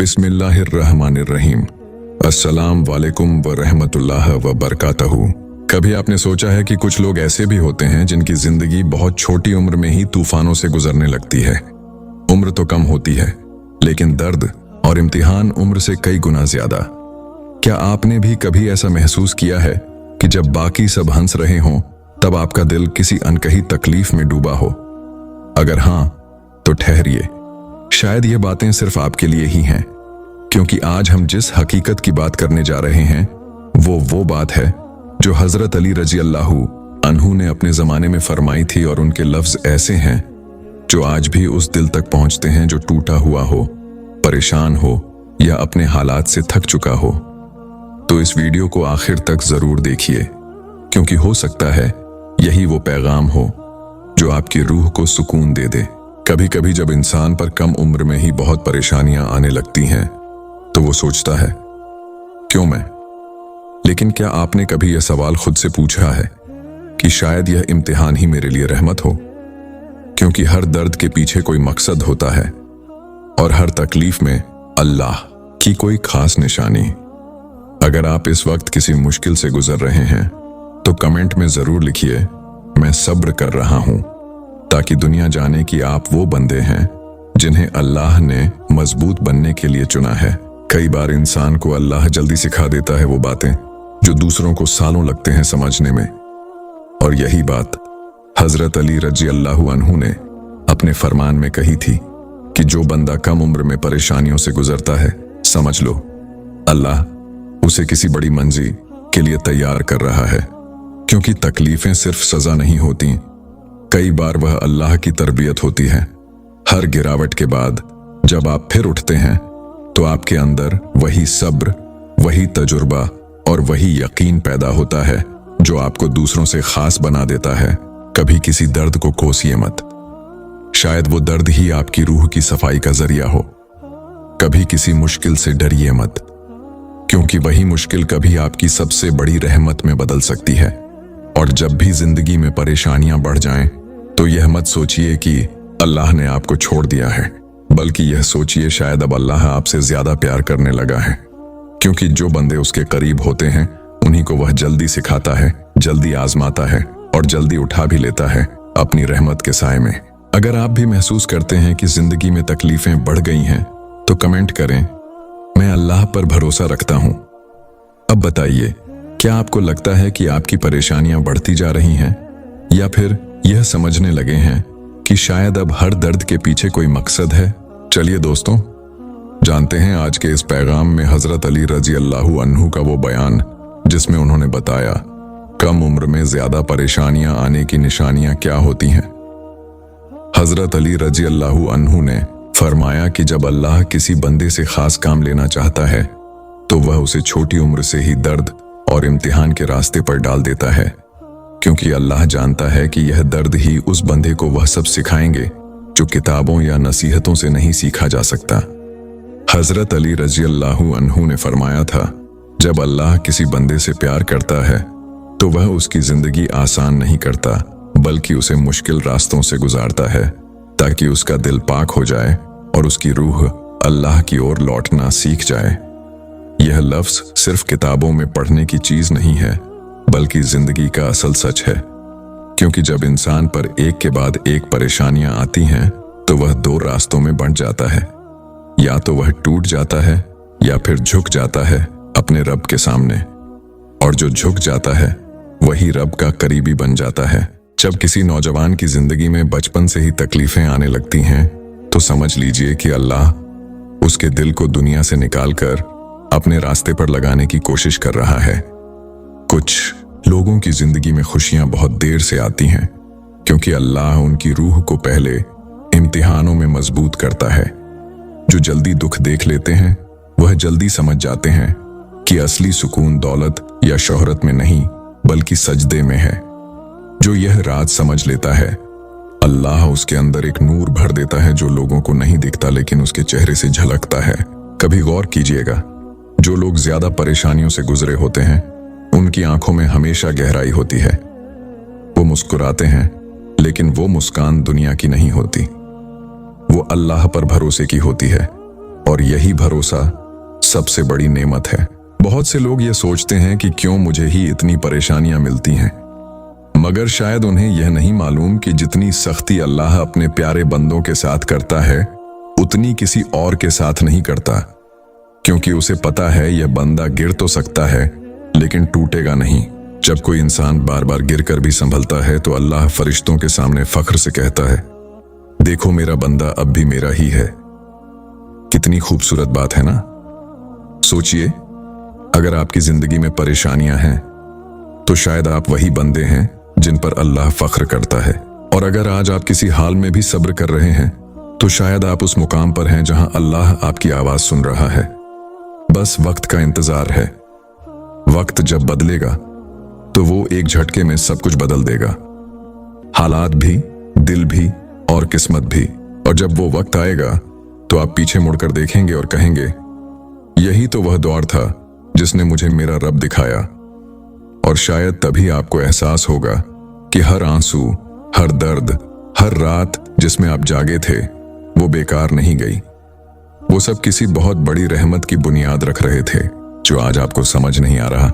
बिस्मिल्लाहिर्रहमानिर्रहीम। अस्सलाम वालेकुम व रहमतुल्लाह व बरकातहू। कभी आपने सोचा है कि कुछ लोग ऐसे भी होते हैं जिनकी जिंदगी बहुत छोटी उम्र में ही तूफानों से गुजरने लगती है। उम्र तो कम होती है, लेकिन दर्द और इम्तिहान उम्र से कई गुना ज्यादा। क्या आपने भी कभी ऐसा महसूस किया है कि जब बाकी सब हंस रहे हों, तब आपका दिल किसी अनकही तकलीफ में डूबा हो? अगर हां, तो ठहरिए, शायद ये बातें सिर्फ आपके लिए ही हैं, क्योंकि आज हम जिस हकीकत की बात करने जा रहे हैं वो बात है जो हजरत अली रजी अल्लाहु अन्हु ने अपने जमाने में फरमाई थी, और उनके लफ्ज ऐसे हैं जो आज भी उस दिल तक पहुंचते हैं जो टूटा हुआ हो, परेशान हो या अपने हालात से थक चुका हो। तो इस वीडियो को आखिर तक जरूर देखिए, क्योंकि हो सकता है यही वो पैगाम हो जो आपकी रूह को सुकून दे दे। कभी कभी जब इंसान पर कम उम्र में ही बहुत परेशानियां आने लगती हैं, तो वो सोचता है, क्यों मैं? लेकिन क्या आपने कभी यह सवाल खुद से पूछा है कि शायद यह इम्तिहान ही मेरे लिए रहमत हो? क्योंकि हर दर्द के पीछे कोई मकसद होता है, और हर तकलीफ में अल्लाह की कोई खास निशानी। अगर आप इस वक्त किसी मुश्किल से गुजर रहे हैं, तो कमेंट में जरूर लिखिए, मैं सब्र कर रहा हूं, ताकि दुनिया जाने कि आप वो बंदे हैं जिन्हें अल्लाह ने मजबूत बनने के लिए चुना है। कई बार इंसान को अल्लाह जल्दी सिखा देता है वो बातें जो दूसरों को सालों लगते हैं समझने में, और यही बात हजरत अली रजी अल्लाहु अन्हु ने अपने फरमान में कही थी कि जो बंदा कम उम्र में परेशानियों से गुजरता है, समझ लो अल्लाह उसे किसी बड़ी मंजिल के लिए तैयार कर रहा है। क्योंकि तकलीफें सिर्फ सजा नहीं होती, कई बार वह अल्लाह की तरबियत होती है। हर गिरावट के बाद जब आप फिर उठते हैं, तो आपके अंदर वही सब्र, वही तजुर्बा और वही यकीन पैदा होता है जो आपको दूसरों से खास बना देता है। कभी किसी दर्द को कोसिए मत, शायद वो दर्द ही आपकी रूह की सफाई का जरिया हो। कभी किसी मुश्किल से डरिए मत, क्योंकि वही मुश्किल कभी आपकी सबसे बड़ी रहमत में बदल सकती है। और जब भी जिंदगी में परेशानियां बढ़ जाएं, तो यह मत सोचिए कि अल्लाह ने आपको छोड़ दिया है, बल्कि यह सोचिए शायद अब अल्लाह आपसे ज्यादा प्यार करने लगा है। क्योंकि जो बंदे उसके करीब होते हैं, उन्हीं को वह जल्दी सिखाता है, जल्दी आजमाता है और जल्दी उठा भी लेता है अपनी रहमत के साए में। अगर आप भी महसूस करते हैं कि जिंदगी में तकलीफें बढ़ गई हैं, तो कमेंट करें, मैं अल्लाह पर भरोसा रखता हूं। अब बताइए, क्या आपको लगता है कि आपकी परेशानियां बढ़ती जा रही हैं, या फिर यह समझने लगे हैं कि शायद अब हर दर्द के पीछे कोई मकसद है? चलिए दोस्तों, जानते हैं आज के इस पैगाम में हजरत अली रजी अल्लाहु अन्हु का वो बयान जिसमें उन्होंने बताया कम उम्र में ज्यादा परेशानियां आने की निशानियां क्या होती हैं। हजरत अली रजी अल्लाहु अन्हु ने फरमाया कि जब अल्लाह किसी बंदे से खास काम लेना चाहता है, तो वह उसे छोटी उम्र से ही दर्द और इम्तिहान के रास्ते पर डाल देता है, क्योंकि अल्लाह जानता है कि यह दर्द ही उस बंदे को वह सब सिखाएंगे जो किताबों या नसीहतों से नहीं सीखा जा सकता। हजरत अली रजी अल्लाहु अन्हु ने फरमाया था, जब अल्लाह किसी बंदे से प्यार करता है, तो वह उसकी जिंदगी आसान नहीं करता, बल्कि उसे मुश्किल रास्तों से गुजारता है, ताकि उसका दिल पाक हो जाए और उसकी रूह अल्लाह की ओर लौटना सीख जाए। यह लफ्ज सिर्फ किताबों में पढ़ने की चीज नहीं है, बल्कि जिंदगी का असल सच है। क्योंकि जब इंसान पर एक के बाद एक परेशानियां आती हैं, तो वह दो रास्तों में बंट जाता है, या तो वह टूट जाता है या फिर झुक जाता है अपने रब के सामने, और जो झुक जाता है वही रब का करीबी बन जाता है। जब किसी नौजवान की जिंदगी में बचपन से ही तकलीफें आने लगती हैं, तो समझ लीजिए कि अल्लाह उसके दिल को दुनिया से निकालकर अपने रास्ते पर लगाने की कोशिश कर रहा है। कुछ लोगों की जिंदगी में खुशियां बहुत देर से आती हैं, क्योंकि अल्लाह उनकी रूह को पहले इम्तिहानों में मजबूत करता है। जो जल्दी दुख देख लेते हैं, वह जल्दी समझ जाते हैं कि असली सुकून दौलत या शोहरत में नहीं, बल्कि सजदे में है। जो यह राज समझ लेता है, अल्लाह उसके अंदर एक नूर भर देता है जो लोगों को नहीं दिखता, लेकिन उसके चेहरे से झलकता है। कभी गौर कीजिएगा, जो लोग ज्यादा परेशानियों से गुजरे होते हैं, उनकी आंखों में हमेशा गहराई होती है। वो मुस्कुराते हैं, लेकिन वो मुस्कान दुनिया की नहीं होती, वो अल्लाह पर भरोसे की होती है। और यही भरोसा सबसे बड़ी नेमत है। बहुत से लोग ये सोचते हैं कि क्यों मुझे ही इतनी परेशानियां मिलती हैं, मगर शायद उन्हें यह नहीं मालूम कि जितनी सख्ती अल्लाह अपने प्यारे बंदों के साथ करता है उतनी किसी और के साथ नहीं करता, क्योंकि उसे पता है यह बंदा गिर तो सकता है लेकिन टूटेगा नहीं। जब कोई इंसान बार बार गिरकर भी संभलता है तो अल्लाह फरिश्तों के सामने फख्र से कहता है, देखो मेरा बंदा अब भी मेरा ही है। कितनी खूबसूरत बात है ना। सोचिए, अगर आपकी जिंदगी में परेशानियां हैं तो शायद आप वही बंदे हैं जिन पर अल्लाह फख्र करता है, और अगर आज आप किसी हाल में भी सब्र कर रहे हैं तो शायद आप उस मुकाम पर हैं जहां अल्लाह आपकी आवाज सुन रहा है। बस वक्त का इंतजार है। वक्त जब बदलेगा तो वो एक झटके में सब कुछ बदल देगा, हालात भी, दिल भी और किस्मत भी। और जब वो वक्त आएगा तो आप पीछे मुड़कर देखेंगे और कहेंगे, यही तो वह दौर था जिसने मुझे मेरा रब दिखाया। और शायद तभी आपको एहसास होगा कि हर आंसू, हर दर्द, हर रात जिसमें आप जागे थे वो बेकार नहीं गई। वो सब किसी बहुत बड़ी रहमत की बुनियाद रख रहे थे जो आज आपको समझ नहीं आ रहा।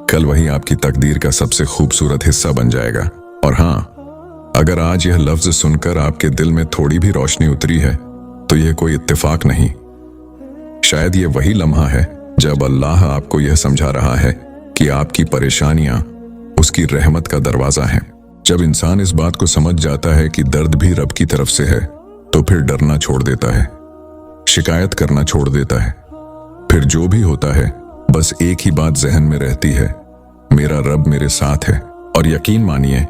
कल वही आपकी तकदीर का सबसे खूबसूरत हिस्सा बन जाएगा। और हाँ, अगर आज यह लफ्ज सुनकर आपके दिल में थोड़ी भी रोशनी उतरी है तो यह कोई इत्तेफाक नहीं, शायद यह वही लम्हा है जब अल्लाह आपको यह समझा रहा है कि आपकी परेशानियां उसकी रहमत का दरवाजा है। जब इंसान इस बात को समझ जाता है कि दर्द भी रब की तरफ से है तो फिर डरना छोड़ देता है, शिकायत करना छोड़ देता है। फिर जो भी होता है बस एक ही बात जहन में रहती है, मेरा रब मेरे साथ है। और यकीन मानिए,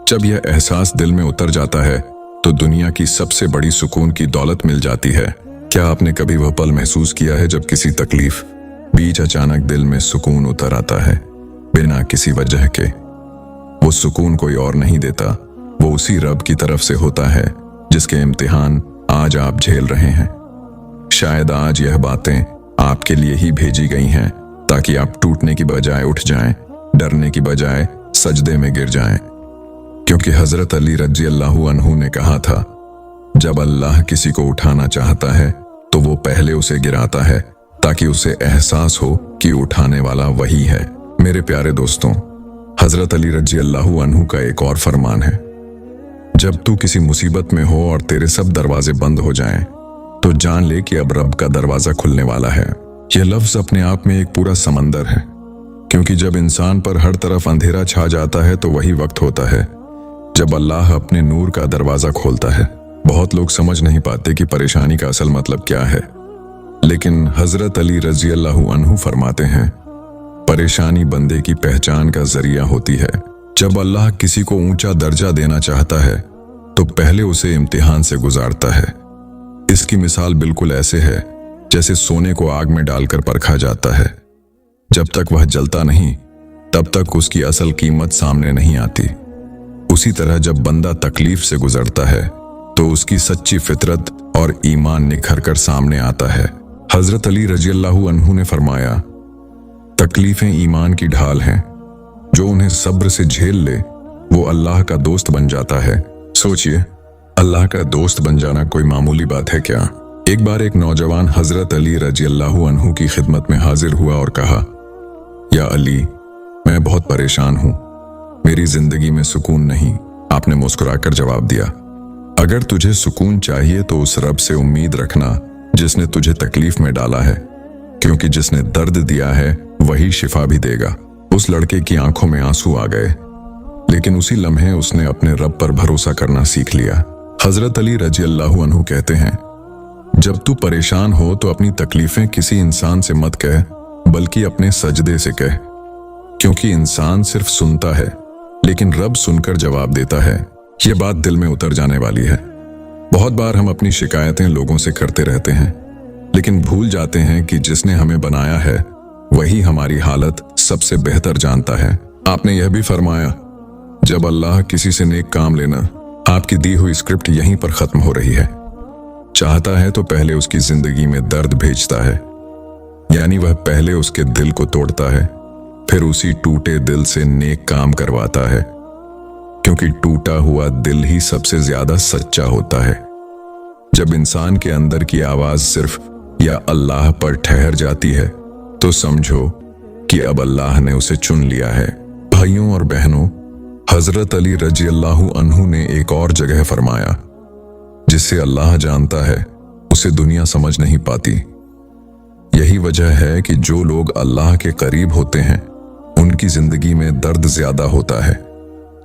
जब यह एहसास दिल में उतर जाता है तो दुनिया की सबसे बड़ी सुकून की दौलत मिल जाती है। क्या आपने कभी वह पल महसूस किया है जब किसी तकलीफ बीच अचानक दिल में सुकून उतर आता है बिना किसी वजह के? वो सुकून कोई और नहीं देता, वो उसी रब की तरफ से होता है जिसके इम्तिहान आज आप झेल रहे हैं। शायद आज यह बातें आपके लिए ही भेजी गई हैं ताकि आप टूटने की बजाय उठ जाएं, डरने की बजाय सजदे में गिर जाएं। क्योंकि हजरत अली रज़ी अल्लाहु अन्हु ने कहा था, जब अल्लाह किसी को उठाना चाहता है तो वो पहले उसे गिराता है ताकि उसे एहसास हो कि उठाने वाला वही है। मेरे प्यारे दोस्तों, हजरत अली रज़ी अल्लाहु अन्हु का एक और फरमान है, जब तू किसी मुसीबत में हो और तेरे सब दरवाजे बंद हो जाएं, तो जान ले कि अब रब का दरवाजा खुलने वाला है। यह लफ्ज अपने आप में एक पूरा समंदर है, क्योंकि जब इंसान पर हर तरफ अंधेरा छा जाता है तो वही वक्त होता है जब अल्लाह अपने नूर का दरवाजा खोलता है। बहुत लोग समझ नहीं पाते कि परेशानी का असल मतलब क्या है, लेकिन हजरत अली रज़ी अल्लाहु अन्हु फरमाते हैं, परेशानी बंदे की पहचान का जरिया होती है। जब अल्लाह किसी को ऊंचा दर्जा देना चाहता है तो पहले उसे इम्तिहान से गुजारता है। इसकी मिसाल बिल्कुल ऐसे है जैसे सोने को आग में डालकर परखा जाता है। जब तक वह जलता नहीं तब तक उसकी असल कीमत सामने नहीं आती। उसी तरह जब बंदा तकलीफ से गुजरता है तो उसकी सच्ची फितरत और ईमान निखर कर सामने आता है। हजरत अली रज़ी अल्लाहु अन्हु ने फरमाया, तकलीफें ईमान की ढाल हैं, जो उन्हें सब्र से झेल ले वो अल्लाह का दोस्त बन जाता है। सोचिए, अल्लाह का दोस्त बन जाना कोई मामूली बात है क्या? एक बार एक नौजवान हजरत अली रज़ी अल्लाहु अन्हु की खिदमत में हाजिर हुआ और कहा, या अली, मैं बहुत परेशान हूं, मेरी जिंदगी में सुकून नहीं। आपने मुस्कुराकर जवाब दिया, अगर तुझे सुकून चाहिए तो उस रब से उम्मीद रखना जिसने तुझे तकलीफ में डाला है, क्योंकि जिसने दर्द दिया है वही शिफा भी देगा। उस लड़के की आंखों में आंसू आ गए, लेकिन उसी लम्हे उसने अपने रब पर भरोसा करना सीख लिया। हजरत अली रज़ी अल्लाहु अन्हु कहते हैं, जब तू परेशान हो तो अपनी तकलीफें किसी इंसान से मत कह, बल्कि अपने सजदे से कह, क्योंकि इंसान सिर्फ सुनता है लेकिन रब सुनकर जवाब देता है। यह बात दिल में उतर जाने वाली है। बहुत बार हम अपनी शिकायतें लोगों से करते रहते हैं, लेकिन भूल जाते हैं कि जिसने हमें बनाया है वही हमारी हालत सबसे बेहतर जानता है। आपने यह भी फरमाया, जब अल्लाह किसी से नेक काम लेना, आपकी दी हुई स्क्रिप्ट यहीं पर खत्म हो रही है। चाहता है तो पहले उसकी जिंदगी में दर्द भेजता है, यानी वह पहले उसके दिल को तोड़ता है, फिर उसी टूटे दिल से नेक काम करवाता है, क्योंकि टूटा हुआ दिल ही सबसे ज्यादा सच्चा होता है। जब इंसान के अंदर की आवाज सिर्फ या अल्लाह पर ठहर जाती है तो समझो कि अब अल्लाह ने उसे चुन लिया है। भाइयों और बहनों, हजरत अली रजी अल्लाहु अन्हु ने एक और जगह फरमाया, जिसे अल्लाह जानता है उसे दुनिया समझ नहीं पाती। यही वजह है कि जो लोग अल्लाह के करीब होते हैं उनकी जिंदगी में दर्द ज्यादा होता है,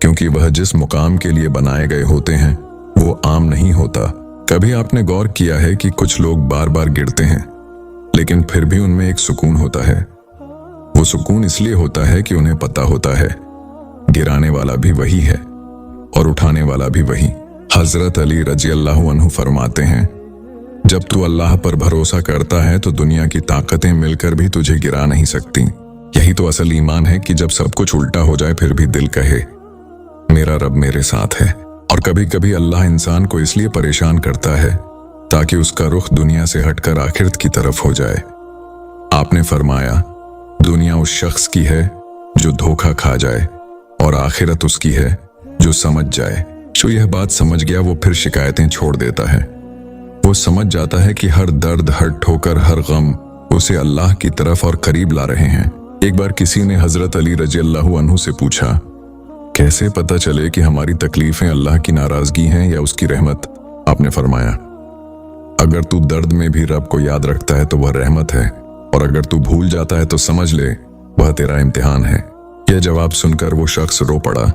क्योंकि वह जिस मुकाम के लिए बनाए गए होते हैं वो आम नहीं होता। कभी आपने गौर किया है कि कुछ लोग बार बार गिरते हैं लेकिन फिर भी उनमें एक सुकून होता है। वो सुकून इसलिए होता है कि उन्हें पता होता है गिराने वाला भी वही है और उठाने वाला भी वही। हजरत अली रजी अल्लाहु अन्हु फरमाते हैं, जब तू अल्लाह पर भरोसा करता है तो दुनिया की ताकतें मिलकर भी तुझे गिरा नहीं सकती। यही तो असल ईमान है कि जब सब कुछ उल्टा हो जाए फिर भी दिल कहे मेरा रब मेरे साथ है। और कभी कभी अल्लाह इंसान को इसलिए परेशान करता है ताकि उसका रुख दुनिया से हटकर आखिरत की तरफ हो जाए। आपने फरमाया, दुनिया उस शख्स की है जो धोखा खा जाए और आखिरत उसकी है जो समझ जाए। जो यह बात समझ गया वो फिर शिकायतें छोड़ देता है। वो समझ जाता है कि हर दर्द, हर ठोकर, हर गम उसे अल्लाह की तरफ और करीब ला रहे हैं। एक बार किसी ने हजरत अली रजी अल्लाहु अन्हु से पूछा, कैसे पता चले कि हमारी तकलीफें अल्लाह की नाराजगी हैं या उसकी रहमत? आपने फरमाया, अगर तू दर्द में भी रब को याद रखता है तो वह रहमत है, और अगर तू भूल जाता है तो समझ ले वह तेरा इम्तिहान है। यह जवाब सुनकर वो शख्स रो पड़ा,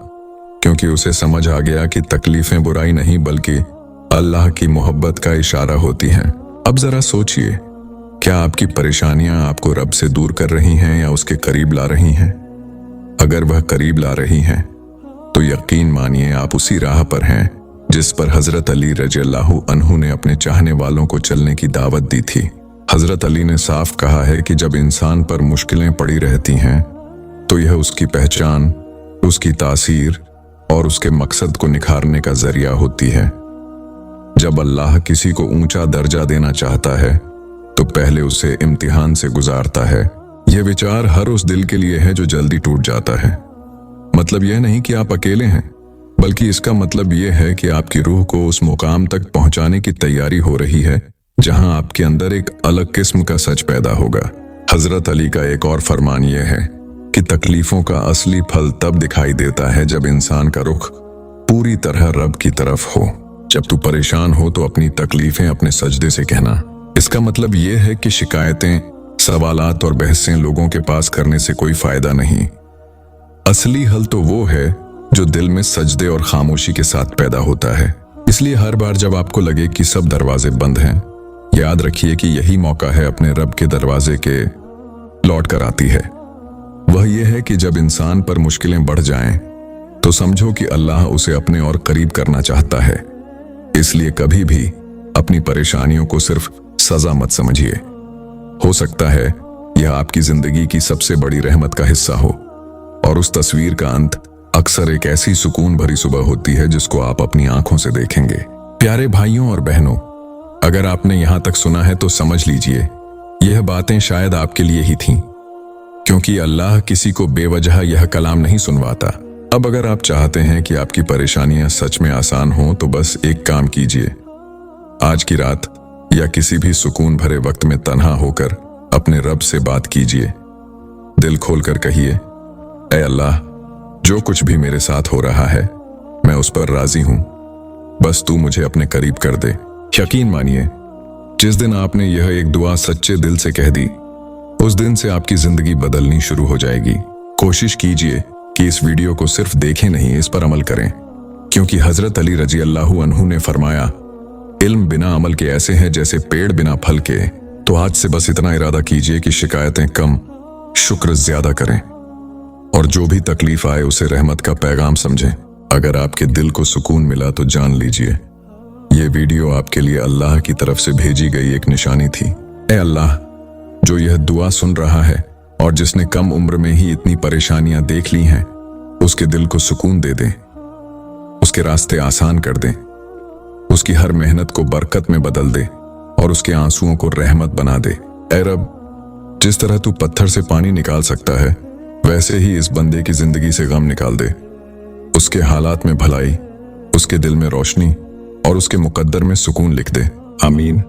क्योंकि उसे समझ आ गया कि तकलीफें बुराई नहीं बल्कि अल्लाह की मोहब्बत का इशारा होती हैं। अब जरा सोचिए, क्या आपकी परेशानियां आपको रब से दूर कर रही हैं या उसके करीब ला रही हैं? अगर वह करीब ला रही हैं तो यकीन मानिए आप उसी राह पर हैं जिस पर हजरत अली रजी अल्लाहु अन्हु ने अपने चाहने वालों को चलने की दावत दी थी। हजरत अली ने साफ कहा है कि जब इंसान पर मुश्किलें पड़ी रहती हैं तो यह उसकी पहचान, उसकी तासीर और उसके मकसद को निखारने का जरिया होती है। जब अल्लाह किसी को ऊंचा दर्जा देना चाहता है तो पहले उसे इम्तिहान से गुजारता है। यह विचार हर उस दिल के लिए है जो जल्दी टूट जाता है। मतलब यह नहीं कि आप अकेले हैं, बल्कि इसका मतलब यह है कि आपकी रूह को उस मुकाम तक पहुंचाने की तैयारी हो रही है जहां आपके अंदर एक अलग किस्म का सच पैदा होगा। हजरत अली का एक और फरमान यह है कि तकलीफों का असली फल तब दिखाई देता है जब इंसान का रुख पूरी तरह रब की तरफ हो। जब तू परेशान हो तो अपनी तकलीफें अपने सजदे से कहना। इसका मतलब यह है कि शिकायतें, सवालात और बहसें लोगों के पास करने से कोई फायदा नहीं। असली हल तो वो है जो दिल में सजदे और खामोशी के साथ पैदा होता है। इसलिए हर बार जब आपको लगे कि सब दरवाजे बंद हैं, याद रखिए कि यही मौका है अपने रब के दरवाजे के लौट कर आती है। वह यह है कि जब इंसान पर मुश्किलें बढ़ जाएं, तो समझो कि अल्लाह उसे अपने और करीब करना चाहता है। इसलिए कभी भी अपनी परेशानियों को सिर्फ सजा मत समझिए। हो सकता है यह आपकी जिंदगी की सबसे बड़ी रहमत का हिस्सा हो, और उस तस्वीर का अंत अक्सर एक ऐसी सुकून भरी सुबह होती है जिसको आप अपनी आंखों से देखेंगे। प्यारे भाइयों और बहनों, अगर आपने यहां तक सुना है तो समझ लीजिए यह बातें शायद आपके लिए ही थीं, क्योंकि अल्लाह किसी को बेवजह यह कलाम नहीं सुनवाता। अब अगर आप चाहते हैं कि आपकी परेशानियां सच में आसान हों तो बस एक काम कीजिए। आज की रात या किसी भी सुकून भरे वक्त में तन्हा होकर अपने रब से बात कीजिए। दिल खोलकर कहिए, ऐ अल्लाह, जो कुछ भी मेरे साथ हो रहा है मैं उस पर राजी हूं, बस तू मुझे अपने करीब कर दे। यकीन मानिए, जिस दिन आपने यह एक दुआ सच्चे दिल से कह दी, उस दिन से आपकी जिंदगी बदलनी शुरू हो जाएगी। कोशिश कीजिए कि इस वीडियो को सिर्फ देखें नहीं, इस पर अमल करें, क्योंकि हजरत अली रजी अल्लाहु अन्हु ने फरमाया, इल्म बिना अमल के ऐसे हैं जैसे पेड़ बिना फल के। तो आज से बस इतना इरादा कीजिए कि शिकायतें कम, शुक्र ज्यादा करें, और जो भी तकलीफ आए उसे रहमत का पैगाम समझें। अगर आपके दिल को सुकून मिला तो जान लीजिए ये वीडियो आपके लिए अल्लाह की तरफ से भेजी गई एक निशानी थी। ऐ अल्लाह, जो यह दुआ सुन रहा है और जिसने कम उम्र में ही इतनी परेशानियां देख ली हैं, उसके दिल को सुकून दे दें, उसके रास्ते आसान कर दें, उसकी हर मेहनत को बरकत में बदल दे और उसके आंसुओं को रहमत बना दे। ऐ रब, जिस तरह तू पत्थर से पानी निकाल सकता है, वैसे ही इस बंदे की जिंदगी से गम निकाल दे। उसके हालात में भलाई, उसके दिल में रोशनी और उसके मुकद्दर में सुकून लिख दे। आमीन।